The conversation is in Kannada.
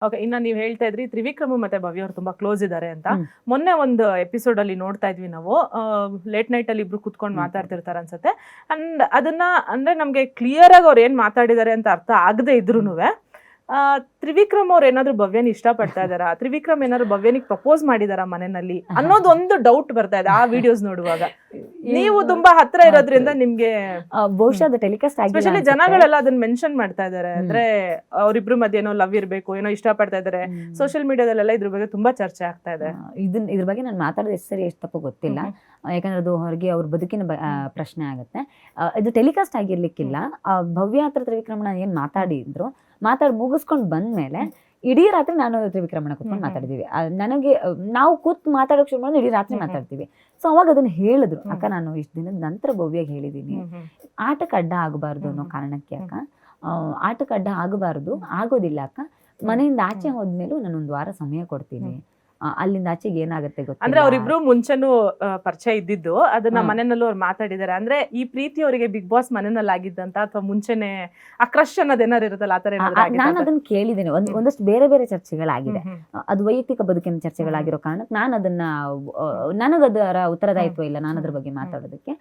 ಓಕೆ, ಇನ್ನ ನೀವ್ ಹೇಳ್ತಾ ಇದ್ರಿ ತ್ರಿವಿಕ್ರಮ್ ಮತ್ತೆ ಭವ್ಯ ಅವ್ರು ತುಂಬಾ ಕ್ಲೋಸ್ ಇದಾರೆ ಅಂತ. ಮೊನ್ನೆ ಒಂದು ಎಪಿಸೋಡ್ ಅಲ್ಲಿ ನೋಡ್ತಾ ಇದ್ವಿ ನಾವು, ಲೇಟ್ ನೈಟ್ ಅಲ್ಲಿ ಇಬ್ರು ಕುತ್ಕೊಂಡು ಮಾತಾಡ್ತಿರ್ತಾರೆ ಅನ್ಸುತ್ತೆ. ಅಂಡ್ ಅದನ್ನ ಅಂದ್ರೆ ನಮ್ಗೆ ಕ್ಲಿಯರ್ ಆಗಿ ಅವ್ರು ಏನ್ ಮಾತಾಡಿದಾರೆ ಅಂತ ಅರ್ಥ ಆಗದೆ ಇದ್ರುನುವೆ ತ್ರಿವಿಕ್ರಮ್ ಅವ್ರು ಏನಾದ್ರು ಭವ್ಯನ ಇಷ್ಟ ಪಡ್ತಾ ಇದಾರ, ತ್ರಿವಿಕ್ರಮ್ ಏನಾದ್ರು ಭವ್ಯನಿಗೆ ಪ್ರಪೋಸ್ ಮಾಡಿದಾರ ಮನೆಯಲ್ಲಿ ಅನ್ನೋದೊಂದು ಡೌಟ್ ಬರ್ತಾ ಇದೆ ಆ ವಿಡಿಯೋಸ್ ನೋಡುವಾಗ. ನೀವು ತುಂಬಾ ಹತ್ರ ಇರೋದ್ರಿಂದ ನಿಮ್ಗೆ ಬಹುಶಃ ಅದು ಟೆಲಿಕಾಸ್ಟ್ ಆಗಿ ಸ್ಪೆಷಲಿ ಜನಗಳೆಲ್ಲ ಅದನ್ನ ಮೆನ್ಷನ್ ಮಾಡ್ತಾ ಇದಾರೆ. ಅಂದ್ರೆ ಅವ್ರಿಬ್ರು ಮಧ್ಯೆ ಏನೋ ಲವ್ ಇರ್ಬೇಕು, ಏನೋ ಇಷ್ಟ ಪಡ್ತಾ ಇದಾರೆ. ಸೋಷಿಯಲ್ ಮೀಡಿಯಾದಲ್ಲೆಲ್ಲ ಇದ್ರ ಬಗ್ಗೆ ತುಂಬಾ ಚರ್ಚೆ ಆಗ್ತಾ ಇದೆ. ಇದ್ರ ಬಗ್ಗೆ ನಾನು ಮಾತಾಡೋದು ಎಷ್ಟು ಸರಿ ಎಷ್ಟು ತಪ್ಪು ಗೊತ್ತಿಲ್ಲ, ಯಾಕಂದ್ರೆ ಅದು ಹೊರಗೆ ಅವ್ರ ಬದುಕಿನ ಪ್ರಶ್ನೆ ಆಗುತ್ತೆ. ಇದು ಟೆಲಿಕಾಸ್ಟ್ ಆಗಿರ್ಲಿಕ್ಕಿಲ್ಲ. ಭವ್ಯ ಹತ್ರ ತ್ರಿವಿಕ್ರಮಣ ಏನ್ ಮಾತಾಡಿ ಮುಗಿಸ್ಕೊಂಡು ಬಂದ್ಮೇಲೆ ಇಡೀ ರಾತ್ರಿ ನಾನು ತ್ರಿವಿಕ್ರಮಣ ಕೂತ್ಕೊಂಡು ಮಾತಾಡಿದೀವಿ. ನನಗೆ ನಾವು ಕೂತ್ ಮಾತಾಡೋಕೆ ಶುರು ಮಾಡಿದ್ರೆ ಇಡೀ ರಾತ್ರಿ ಮಾತಾಡ್ತೀವಿ. ಸೊ ಅವಾಗ ಅದನ್ನ ಹೇಳಿದ್ರು, ಅಕ್ಕ ನಾನು ಇಷ್ಟು ದಿನದ ನಂತರ ಭವ್ಯಾಗ ಹೇಳಿದೀನಿ, ಆಟಕ್ಕೆ ಅಡ್ಡ ಆಗಬಾರ್ದು ಅನ್ನೋ ಕಾರಣಕ್ಕೆ ಅಕ್ಕ, ಆಟಕ್ಕೆ ಅಡ್ಡ ಆಗಬಾರ್ದು, ಆಗೋದಿಲ್ಲ ಅಕ್ಕ, ಮನೆಯಿಂದ ಆಚೆ ಹೋದ್ಮೇಲೂ ನಾನು 1 ವಾರ ಸಮಯ ಕೊಡ್ತೀನಿ, ಅಲ್ಲಿಂದ ಆಚೆಗೆ ಏನಾಗುತ್ತೆ ಗೊತ್ತಿಲ್ಲ. ಅಂದ್ರೆ ಅವ್ರಿಬ್ರು ಮುಂಚೆನೂ ಪರಿಚಯ ಇದ್ದಿದ್ದು, ಅದನ್ನ ಮನೆಯಲ್ಲೂ ಅವ್ರು ಮಾತಾಡಿದಾರೆ. ಅಂದ್ರೆ ಈ ಪ್ರೀತಿ ಅವರಿಗೆ ಬಿಗ್ ಬಾಸ್ ಮನೆಯಲ್ಲಿ ಆಗಿದ್ದಂತ ಅಥವಾ ಮುಂಚೆನೆ ಆ ಕ್ರಶ್ ಅನ್ನೋದು ಏನಾರು ಇರುತ್ತಲ್ಲ ಆತರ ನಾನು ಅದನ್ನ ಕೇಳಿದ್ದೇನೆ. ಒಂದಷ್ಟು ಬೇರೆ ಬೇರೆ ಚರ್ಚೆಗಳಾಗಿದೆ, ಅದು ವೈಯಕ್ತಿಕ ಬದುಕಿನ ಚರ್ಚೆಗಳಾಗಿರೋ ಕಾರಣಕ್ಕೆ ನಾನು ಅದನ್ನ ನನಗದರ ಉತ್ತರದಾಯಿತ್ವ ಇಲ್ಲ ನಾನು ಅದ್ರ ಬಗ್ಗೆ ಮಾತಾಡೋದಕ್ಕೆ.